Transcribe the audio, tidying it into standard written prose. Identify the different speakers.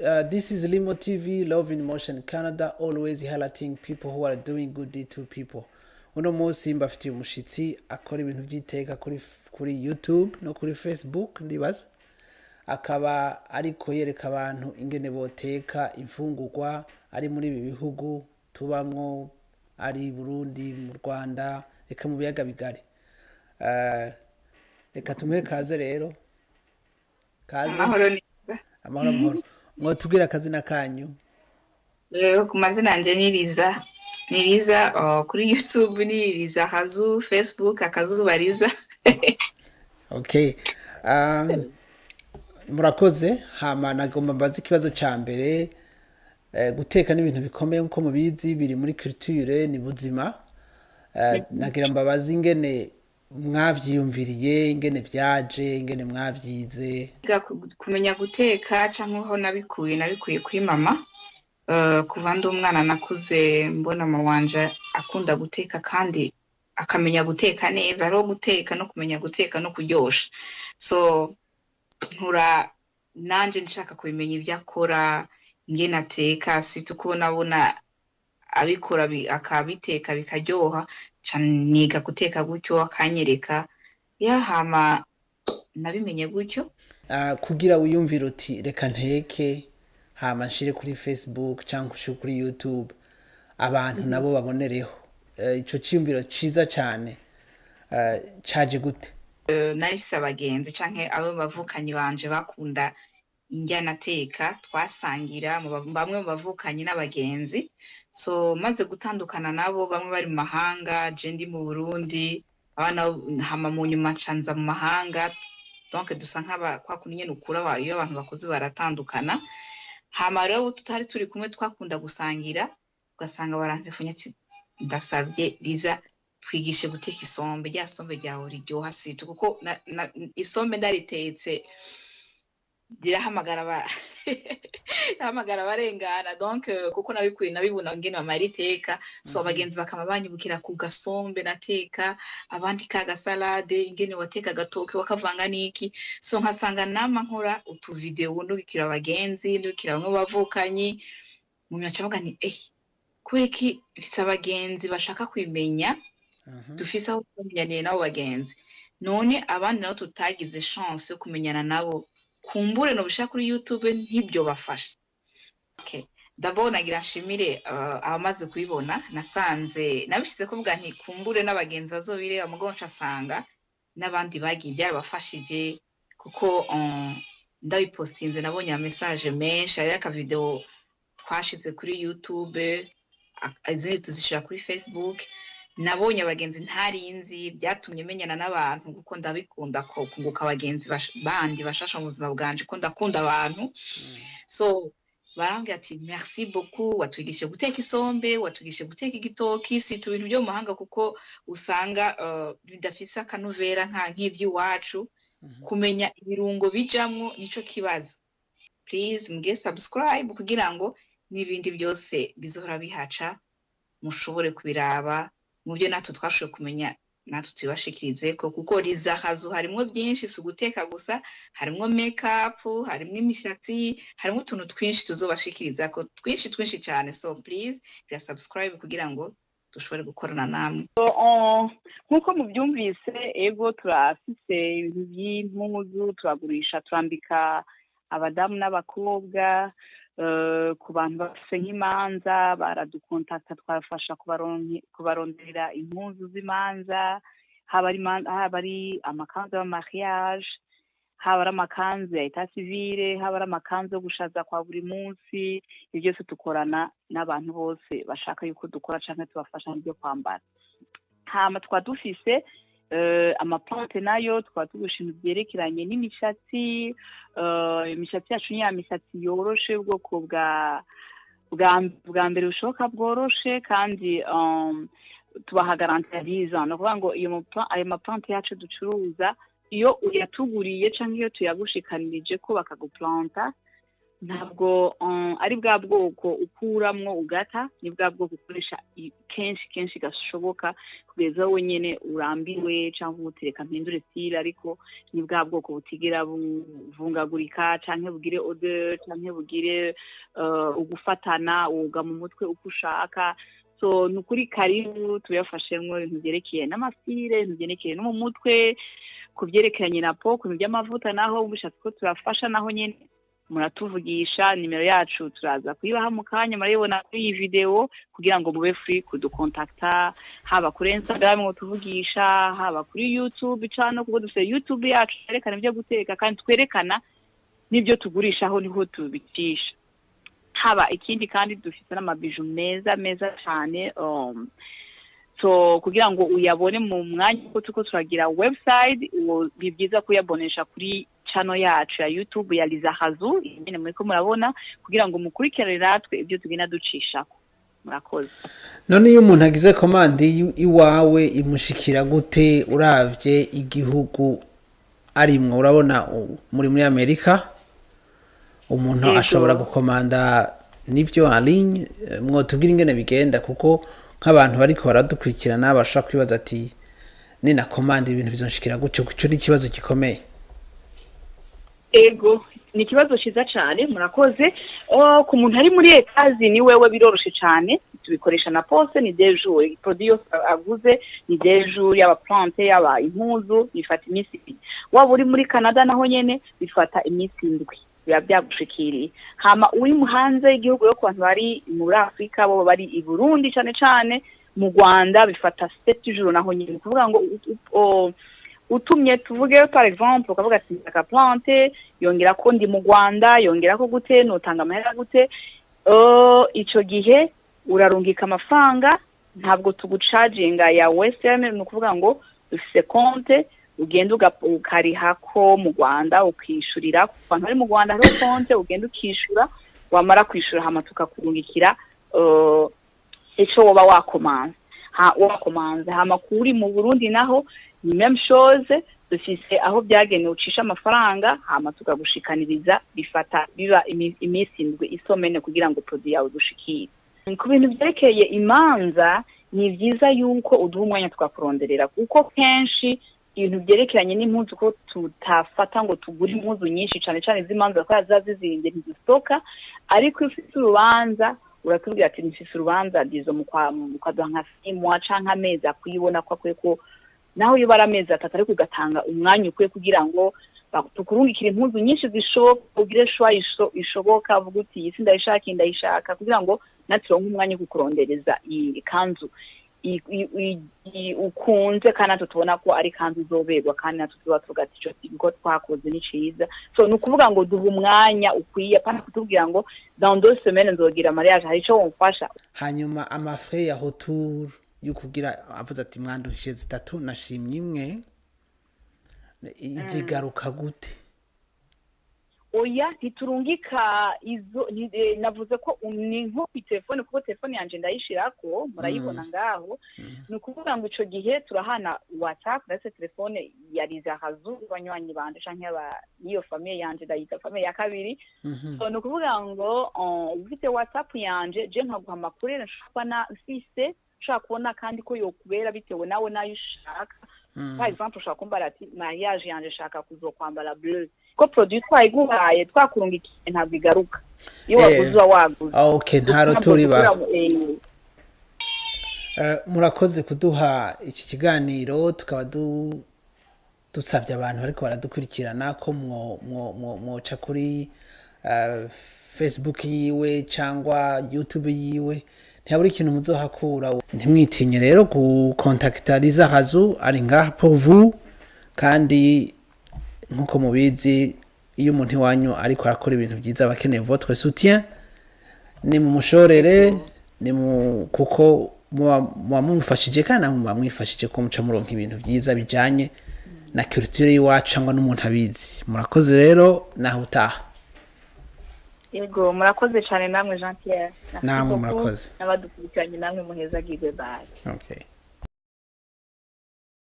Speaker 1: This is Limo TV, Love in Motion Canada, always highlighting people who are doing good deed to people. Uno munsi mbafitiye umushitsi akora ibintu by'iteka kuri YouTube no kuri Facebook ndibaza. Akaba ariko yereka abantu ingene boteka imfungurwa ari muri ibi bihugu tubamwo, ari Burundi, mu Rwanda, eka mu biyaga bigari. Reka tumuhe kaze rero. Kaze. Amahoro. Mwotubwira akazina kanyu?
Speaker 2: Ku mazina yanje ni Liza kuri YouTube ni Liza Hazu, Facebook Akazuba Liza.
Speaker 1: Okay. Murakoze. Hama nagomba mbaza ikibazo ca mbere. Guteka n'ibintu bikomeye nko mubizi biri muri culture ni buzima. Nagira mbabaza ingene mwavyiyumviriye, ingene vyaje, ingene mwavyize.
Speaker 2: Kumenya guteka canke aho nabikuye kuri mama. Kuva ndi umwana nakuze mbona mama wanje akunda guteka kandi akamenya guteka neza, ari guteka no kumenya guteka no kuryosha. So nkura nanje nshaka kubimenya ibyo akora, ingene ateka, kubona abikora akabiteka bikaryoha, niga guteka gutyo akanyereka hama nabimenye gutyo.
Speaker 1: Kugira wiyumvira uti reka nteke hama nshire kuri Facebook cyangwa kuri YouTube abantu nabo babonereho, ico cyumviro ciza cyane caje gute?
Speaker 2: Narifise abagenzi canke abo bavukanye banje bakunda injyana ateka, twasangira bamwe mu bavukanye n'abagenzi. So maze gutandukana nabo, bamwe bari mu mahanga, je ndi mu Burundi, abana hama mu nyuma canza mu mahanga, donc dusa kwa kuninye nukura iyo abantu bakoze baratandukana. Hama rero tutari turi kumwe twakunda gusangira, ugasanga barantefonye ati ndasavye Liza twigishe guteka isombe, rya sombe ryawe riryoha situ, kuko isombe ndaritetse dirahamagara barengana, donc kuko nabibona ngene bamariteka. So abagenzi bakama banyibukira ku gasombe nateka, abandi kaga salade, ingene wateka gatoke wakavanga niki. So nkasanga nama nkora utu video ndukira abagenzi, ndukira bamwe bavukanye, mu myaca baga ni kureki bise abagenzi bashaka kwimenya, dufise aho kumenyana nabo bagenzi, none abandi nabo tutagize chance yo kumenyana nabo, kumbure no bishaka kuri YouTube ntibyo bafasha. Okay, d'abord nagira nshimire abamaze kubibona, nasanze nabishize ko bwa nti kumbure n'abagenzi bazobire amugonca asanga n'abandi bagiye byarabafashije, kuko ndabipostinze nabonye ama message menshi, ari aka video twashize kuri YouTube, izindi tuzishira kuri Facebook. Nabonye abagenzi ntarinzi, byatumye menyana n'abantu kuko ndabikunda ko kunguka abagenzi bandi bashasha mu buzima bwanje, ko ndakunda abantu. So barambwira ati merci beaucoup, watwigishe guteka isombe, watwigishe guteka igitoki, si tu bintu byo mu mahanga kuko usanga bidafise akanuvera nk'ivy'iwacu. Kumenya ibirungo bijamwo nico kibazo. Please mugire subscribe kugira ngo n'ibindi byose bizohora bihaca mushobore kubiraba. Mubyo natwe twashoboye kumenya natwe tubashikirize ko, kuko Liza Hazu harimo byinshi, si guteka gusa, harimo makeup, harimo imishatsi, harimo utuntu twinshi tuzobashikiriza ko twinshi cyane. So please ya subscribe kugira ngo dushobore gukorana namwe.
Speaker 3: Nkuko mubyumvise, ego turafise ibintu by'impuzu, turagurisha, turambika abadamu n'abakobwa. Ku bantu bafise nk'imanza baradukontakta, twafasha kubarondera impuzu z'imanza, haba ari amakanzu ya mariage, haba ari amakanzu ya etat civile, haba ari amakanzu yo gushaza kwa buri munsi. Ibyo byose tukorana n'abantu bose bashaka yuko dukora canke tubafasha n'ibyo kwambara. Hama twadufise amaplante nayo tukaba tugusha ibintu byerekeranye n'imishatsi. Imishatsi yacu ni ya mishatsi yoroshe, ubwoko bwa mbere bushoboka bworoshe, kandi tubaha garanti ya 10 ans. No kuvuga ngo ayo maplante yacu ducuruza, iyo uyatuguriye canke iyo tuyagushikanirije ko bakaguplanta, ntabwo ari bwa bwoko ukuramwo ugata, ni bwa bwoko ukoresha kenshi gashoboka kugeza wowe nyene urambiwe canke ubutereka mpindure style, ariko ni bwa bwoko butigera buvungagurika canke bugire odeur canke bugire ugufatana woga mu mutwe uko ushaka. So nukuri karibu tuyafashemwo ibintu byerekeye n'amastyle, ibintu byerekeye no mu mutwe, kuvyerekeranye na po, ku by'amavuta naho ubishatse ko turafasha naho nyene muratuvugisha. Nimero yacu turaza kuyibaha mu kanya maribona kuri iyi video kugira ngo mube free kudukontakta, haba kuri Instagram ngo tuvugisha, haba kuri YouTube channel kuko dufite YouTube yacu yerekana ibyo guteka kandi twerekana n'ibyo tugurishaho niho tubicisha. Haba ikindi kandi dufite n'amabiju meza cyane, so kugira ngo uyabone mu mwanya ko tuko turagira website, bibyiza kuyabonesha kuri channel yacu ya YouTube ya Lizahazu nyine muri ko murabona, kugira ngo mukurikirane natwe ibyo tugenda ducishako. Murakoze.
Speaker 1: None iyo umuntu agize commande iwawe imushikira gute uravye igihugu arimwo? Urabona muri Amerika umuntu ashobora gukomanda nivyo en ligne, mwotubwira ingene bigenda kuko nk'abantu bariko baradukurikirana bashaka kwibaza ati nina commande ibintu bizonshikira gutyo cyo ni kibazo gikomeye.
Speaker 3: Ego ni ikibazo ciza cyane, murakoze. Ku muntu ari muri etazi ni wewe biroroshe cyane, tubikoresha na poste ni des jours, produit aguze ni des jours, yaba plante yaba impuzu bifata imisi. Waba uri muri Canada naho nyene bifata imisi ndwi biba byagushikiriye. Hama uri muhanze igihugu yo kwantu bari muri Afrika bo bari i Burundi cyane mu Rwanda bifata 7 jours naho nyene, kuvuga ngo utumye tuvuge par exemple ukavuga ati aka plante yongera ko ndi mu Rwanda yongera ko gute notanga amahera gute, ico gihe urarungika amafaranga, ntabwo tugucharginga ya Western, no kuvuga ngo ufise compte ugenda ukarihako mu Rwanda ukishurira abantu ari mu Rwanda hari compte ugenda ukishura, wamara kwishura hama tukakurungikira ico woba wakomanze hama kuri mu Burundi naho ni même chose, dufise aho byagenewe ucisha amafaranga hama tukagushikaniriza, bifata biba imisi ndwi isomene kugira ngo produit yawe gushikire. Ku bintu byerekeye imanza ni byiza yuko uduha umwanya tukakuronderera, kuko kenshi ibintu byerekeranye n'impuzu ko tutafata ngo tugure impuzu nyinshi cyane z'imanza ko zazizinze ntizisoka, ariko ufite urubanza uratubwira ati nifise urubanza dizo mukaduha nka simwa canke amezi akuyibona ko akwiye ko naho iyo baramezi atatu ariko ugatanga umwanya ukwiye kugira ngo tukurungikire impuzu nyinshi zishoboka, ugire shwa ishoboka, uvuga uti iyi ndayishaka kugira ngo naturonke umwanya kukurondereza iyi kanzu ukunze kandi natwe tubona ko ari kanzu uzoberwa kandi natwe tuba tugati ico ngo twakoze ni ciza. So nukuvuga ngo duha umwanya ukwiye pana kutubwira ngo dans 2 semaines nzogira mariage hari ico womfasha.
Speaker 1: Hanyuma amafre ya retour yukugira avuze ati mwanduhije 3 nashimye imwe izigaruka gute?
Speaker 3: Oya ntiturungika izo navuze ko ni nko ku telefone kuko telefone yanje ndayishirako murayibona ngaho, nukuvuga ngo ico gihe turahana WhatsApp ndetse telefone ya Lizahazu banywanyi bande canke niyo famille yanje ndayita famille ya kabiri. So nukuvuga ngo ufite WhatsApp yanje je nkaguha amakuru nshaka mfise ushaka kubona kandi ko yokubera bitewe nawe nayo ushaka. Par exemple ushaka kumbara ati mariage yanje shaka kuzokwambara bleu, ko produit twayiguhaye twakurungikiye ntabwo igaruka iyo waguze waguze.
Speaker 1: Okay, nta roturi ba murakoze kuduha iki kiganiro, tukaba dusabye abantu ariko baradukurikirana ko mwoca kuri Facebook yiwe cyangwa YouTube yiwe, ntaburi ikintu muzohakura. Ntimwitinye rero gukontakta Lizahazu, ari ngaha pour vous, kandi nkuko mubizi iyo umuntu wanyu ariko arakora ibintu byiza bakeneye votre soutien, ni mu mushorere ni mu kuko mumufashije kandi mwifashije ko muca muronka ibintu byiza bijanye na culture yiwacu cyangwa n'umuntu abizi. Murakoze rero naho utaha.
Speaker 3: Yego murakoze cyane namwe Jean Pierre.
Speaker 1: Namwe murakoze.
Speaker 3: N'abadukurikiranye namwe muheza gigwe bye.
Speaker 1: Okay.